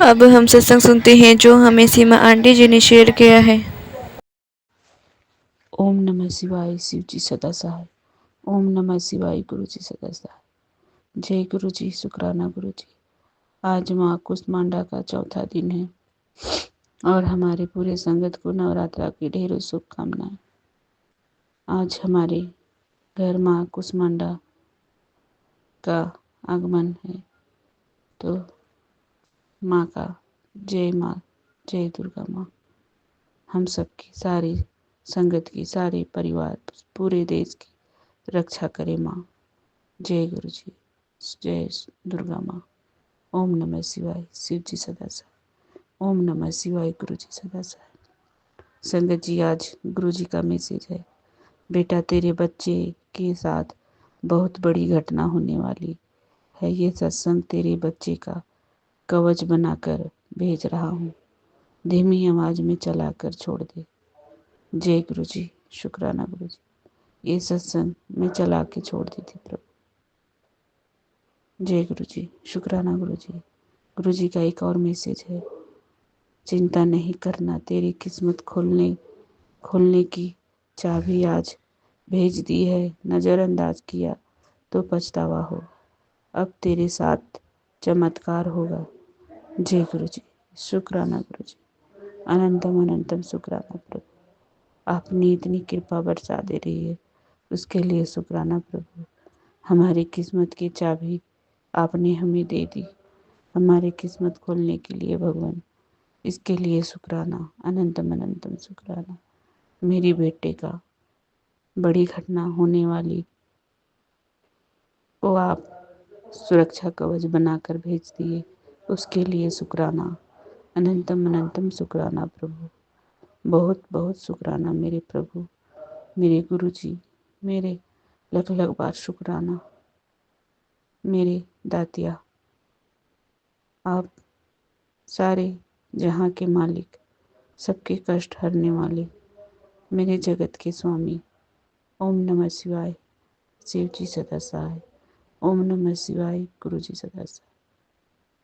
अब हम सत्संग सुनते हैं जो हमें सीमा आंटी जी ने शेयर किया है। ओम नमः शिवाय शिव जी सदा सहाय। ओम नमः शिवाय गुरु जी सदा सहाय। जय गुरु जी, शुक्राना गुरु जी। आज माँ कुष्मांडा का चौथा दिन है और हमारे पूरे संगत को नवरात्रा की ढेरों शुभकामनाएं। आज हमारे घर माँ कुष्मांडा का आगमन है, तो माँ का जय माँ, जय दुर्गा माँ। हम सबकी सारी संगत की, सारे परिवार, पूरे देश की रक्षा करे माँ। जय गुरु जी, जय दुर्गा माँ। ओम नमः शिवाय शिव जी सदा सहाय। ओम नमः शिवाय गुरु जी सदा सहाय। संगत जी, आज गुरु जी का मैसेज है, बेटा तेरे बच्चे के साथ बहुत बड़ी घटना होने वाली है। ये सत्संग तेरे बच्चे का कवच बनाकर भेज रहा हूँ, धीमी आवाज में चलाकर छोड़ दे। जय गुरु जी, शुक्राना गुरु जी। ये सत्संग मैं चला के छोड़ दी थी प्रभु। जय गुरु जी, शुक्राना गुरु जी। गुरु जी का एक और मैसेज है, चिंता नहीं करना, तेरी किस्मत खोलने की चाबी आज भेज दी है। नज़रअंदाज किया तो पछतावा हो, अब तेरे साथ चमत्कार होगा। जय गुरु जी, शुक्राना गुरु जी। अनंतम अनंतम शुक्राना प्रभु, आपने इतनी कृपा बरसा दे रही है, उसके लिए शुक्राना प्रभु। हमारी किस्मत की चाबी आपने हमें दे दी, हमारी किस्मत खोलने के लिए भगवान, इसके लिए शुक्राना, अनंतम अनंतम शुक्राना। मेरी बेटे का बड़ी घटना होने वाली वो आप सुरक्षा कवच बनाकर भेज दिए, उसके लिए शुक्राना, अनंतम अनंतम शुक्राना प्रभु। बहुत बहुत शुक्राना मेरे प्रभु, मेरे गुरु जी, मेरे लख लख बार शुक्राना। मेरे दातिया, आप सारे जहाँ के मालिक, सबके कष्ट हरने वाले, मेरे जगत के स्वामी। ओम नमः शिवाय शिव जी सदा सहाय। ओम नमः शिवाय गुरु जी सदा सहाय।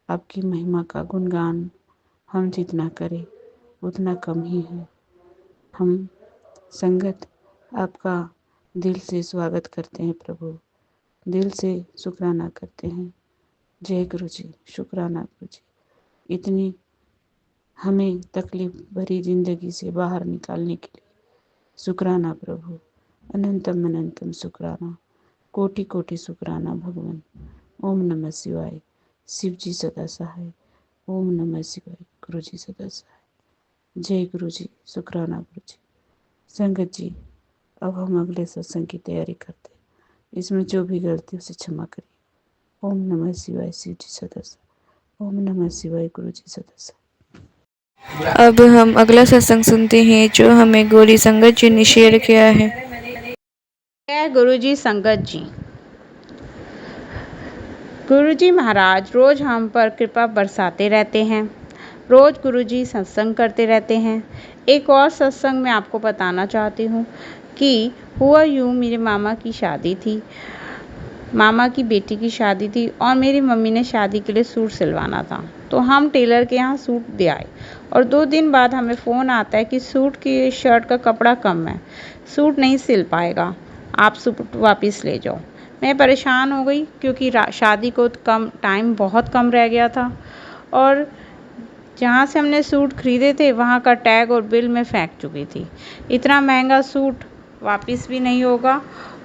आपकी महिमा का गुणगान हम जितना करें उतना कम ही है। हम संगत आपका दिल से स्वागत करते हैं प्रभु, दिल से शुक्राना करते हैं। जय गुरु जी, शुक्राना गुरु जी। इतनी हमें तकलीफ भरी जिंदगी से बाहर निकालने के लिए शुक्राना प्रभु, अनंतम अनंतम शुक्राना, कोटि कोटि शुक्राना भगवान। ओम नमः शिवाय शिव जी सदा सहाय। ओम नमः शिवाय गुरु जी सदा सहाय। जय गुरु जी, शुक्राना गुरु जी। संगत जी, अब हम अगले सत्संग की तैयारी करते हैं, इसमें जो भी गलती उसे क्षमा करिए। ओम नमः शिवाय शिव जी सदा सहाय। ओम नमः शिवाय गुरु जी सदा सहाय। अब हम अगला सत्संग सुनते हैं जो हमें गौरी संगत जी ने शेयर किया है। जय गुरु जी संगत जी। गुरु जी महाराज रोज हम पर कृपा बरसाते रहते हैं, रोज गुरु जी सत्संग करते रहते हैं। एक और सत्संग मैं आपको बताना चाहती हूँ कि हुआ यूँ, मेरे मामा की शादी थी, मामा की बेटी की शादी थी और मेरी मम्मी ने शादी के लिए सूट सिलवाना था, तो हम टेलर के यहाँ सूट दे आए और 2 दिन बाद हमें फ़ोन आता है कि सूट की शर्ट का कपड़ा कम है, सूट नहीं सिल पाएगा, आप सूट वापस ले जाओ। मैं परेशान हो गई क्योंकि शादी को कम टाइम बहुत कम रह गया था और जहाँ से हमने सूट खरीदे थे वहाँ का टैग और बिल मैं फेंक चुकी थी। इतना महंगा सूट वापस भी नहीं होगा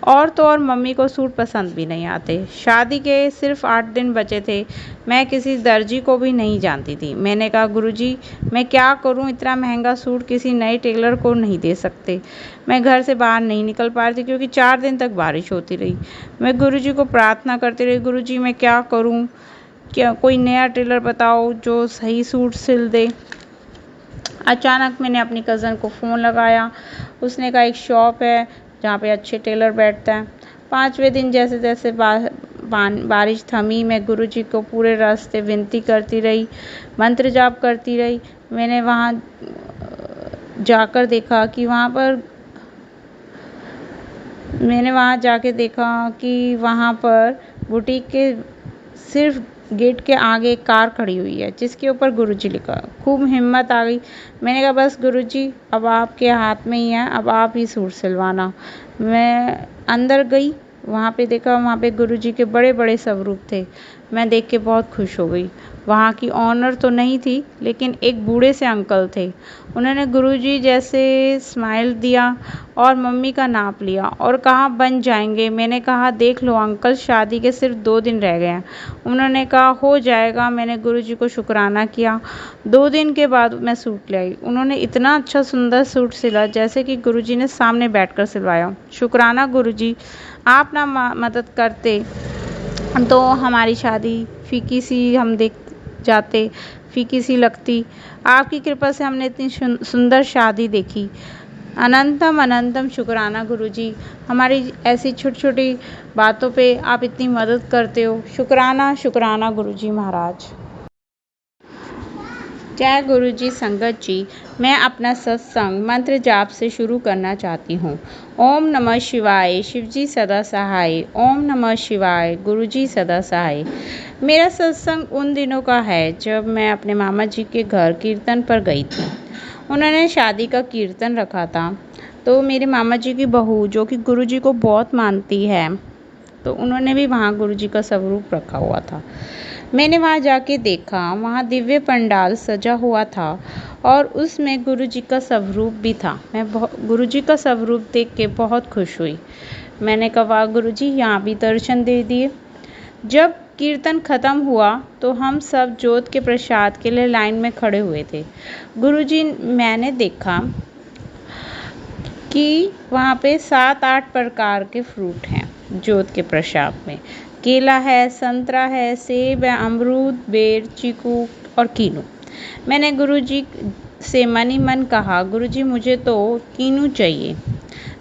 और तो और मम्मी को सूट पसंद भी नहीं आते। शादी के सिर्फ 8 दिन बचे थे, मैं किसी दर्जी को भी नहीं जानती थी। मैंने कहा गुरुजी मैं क्या करूं, इतना महंगा सूट किसी नए टेलर को नहीं दे सकते। मैं घर से बाहर नहीं निकल पा रही थी क्योंकि 4 दिन तक बारिश होती रही। मैं गुरुजी को प्रार्थना करती रही, गुरुजी मैं क्या करूं, क्या कोई नया टेलर बताओ जो सही सूट सिल दे। अचानक मैंने अपनी कज़न को फ़ोन लगाया, उसने कहा एक शॉप है जहाँ पे अच्छे टेलर बैठता है। 5वें दिन जैसे जैसे बारिश थमी, मैं गुरुजी को पूरे रास्ते विनती करती रही, मंत्र जाप करती रही। मैंने वहाँ जाकर देखा कि वहाँ जाके देखा कि वहाँ पर बुटीक के सिर्फ गेट के आगे एक कार खड़ी हुई है जिसके ऊपर गुरुजी लिखा। खूब हिम्मत आ गई। मैंने कहा बस गुरुजी अब आपके हाथ में ही है, अब आप ही सूट सिलवाना। मैं अंदर गई, वहाँ पे देखा, वहाँ पे गुरुजी के बड़े बड़े स्वरूप थे। मैं देख के बहुत खुश हो गई। वहाँ की ऑनर तो नहीं थी लेकिन एक बूढ़े से अंकल थे। उन्होंने गुरुजी जैसे स्माइल दिया और मम्मी का नाप लिया और कहा बन जाएंगे। मैंने कहा देख लो अंकल, शादी के सिर्फ 2 दिन रह गए हैं। उन्होंने कहा हो जाएगा। मैंने गुरुजी को शुक्राना किया। 2 दिन के बाद मैं सूट ले आई। उन्होंने इतना अच्छा सुंदर सूट सिला जैसे कि गुरुजी ने सामने बैठकर सिलवाया। शुक्राना गुरुजी, आप ना मदद करते तो हमारी शादी फीकी सी हम देख जाते, फीकी सी लगती। आपकी कृपा से हमने इतनी सुंदर शादी देखी। अनंतम अनंतम शुक्राना गुरुजी, हमारी ऐसी छोटी छोटी बातों पे आप इतनी मदद करते हो। शुक्राना शुक्राना गुरुजी महाराज। जय गुरुजी संगत जी, मैं अपना सत्संग मंत्र जाप से शुरू करना चाहती हूँ। ओम नमः शिवाय, शिवजी सदा सहाय। ओम नमः शिवाय, गुरुजी सदा सहाय। मेरा सत्संग उन दिनों का है जब मैं अपने मामा जी के घर कीर्तन पर गई थी। उन्होंने शादी का कीर्तन रखा था, तो मेरे मामा जी की बहू जो कि गुरुजी को बहुत मानती है, तो उन्होंने भी वहाँ गुरुजी का स्वरूप रखा हुआ था। मैंने वहाँ जाके देखा, वहाँ दिव्य पंडाल सजा हुआ था और उसमें गुरुजी का स्वरूप भी था। मैं गुरुजी का स्वरूप देख के बहुत खुश हुई। मैंने कहा वाह गुरुजी, यहाँ भी दर्शन दे दिए। जब कीर्तन खत्म हुआ तो हम सब जोत के प्रसाद के लिए लाइन में खड़े हुए थे। गुरुजी, मैंने देखा कि वहाँ पे 7-8 प्रकार के फ्रूट हैं जोत के प्रसाद में। केला है, संतरा है, सेब है, अमरूद, बेर, चीकू और कीनू। मैंने गुरुजी से मन ही मन कहा गुरुजी मुझे तो कीनू चाहिए।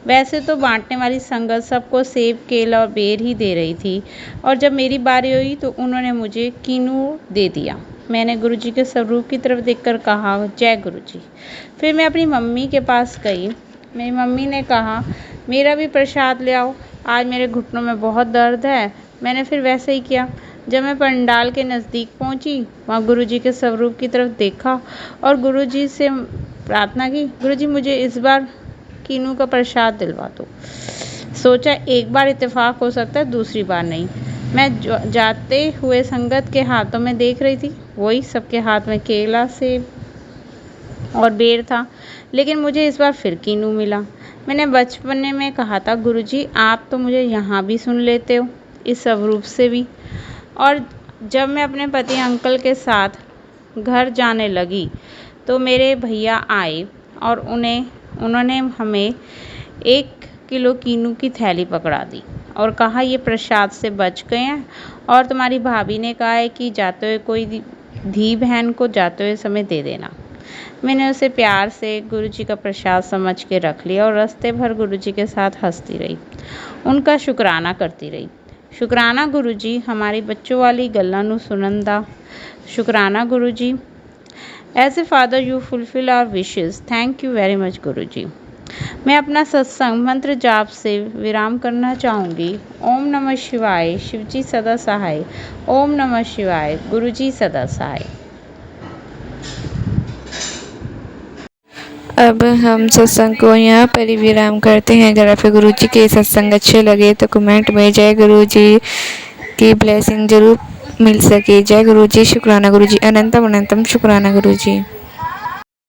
वैसे तो बांटने वाली संगत सबको सेब, केला और बेर ही दे रही थी और जब मेरी बारी हुई तो उन्होंने मुझे कीनू दे दिया। मैंने गुरुजी के स्वरूप की तरफ देखकर कहा जय गुरुजी। फिर मैं अपनी मम्मी के पास गई। मेरी मम्मी ने कहा मेरा भी प्रसाद ले आओ, आज मेरे घुटनों में बहुत दर्द है। मैंने फिर वैसे ही किया। जब मैं पंडाल के नज़दीक पहुंची, वहाँ गुरुजी के स्वरूप की तरफ देखा और गुरुजी से प्रार्थना की गुरुजी मुझे इस बार कीनू का प्रसाद दिलवा दो। सोचा एक बार इत्तेफाक हो सकता है, दूसरी बार नहीं। मैं जाते हुए संगत के हाथों में देख रही थी, वही सबके हाथ में केला, सेब और बेर था, लेकिन मुझे इस बार फिर कीनू मिला। मैंने बचपन में कहा था गुरुजी आप तो मुझे यहाँ भी सुन लेते हो, इस स्वरूप से भी। और जब मैं अपने पति अंकल के साथ घर जाने लगी तो मेरे भैया आए और उन्होंने हमें 1 किलो कीनू की थैली पकड़ा दी और कहा ये प्रसाद से बच गए हैं और तुम्हारी भाभी ने कहा है कि जाते हुए कोई धी बहन को जाते हुए समय दे देना। मैंने उसे प्यार से गुरुजी का प्रसाद समझ के रख लिया और रास्ते भर गुरुजी के साथ हंसती रही, उनका शुक्राना करती रही। शुक्राना गुरुजी, हमारी बच्चों वाली गल्लां नू सुनंदा। शुक्राना Guruji, as a father you fulfil our wishes. Thank you very much Guruji. मैं अपना सत्संग मंत्र जाप से विराम करना चाहूँगी। ओम नमः शिवाय, शिवजी सदा सहाय। ओम नमः शिवाय, गुरुजी सदा सहाय। अब हम सत्संग को यहाँ पर ही विराम करते हैं। अगर आपको गुरुजी के सत्संग अच्छे लगे तो कमेंट में जय गुरुजी की ब्लेसिंग जरूर मिल सके। जय गुरुजी, शुक्राना गुरुजी, अनंतम अनंतम शुक्राना गुरुजी।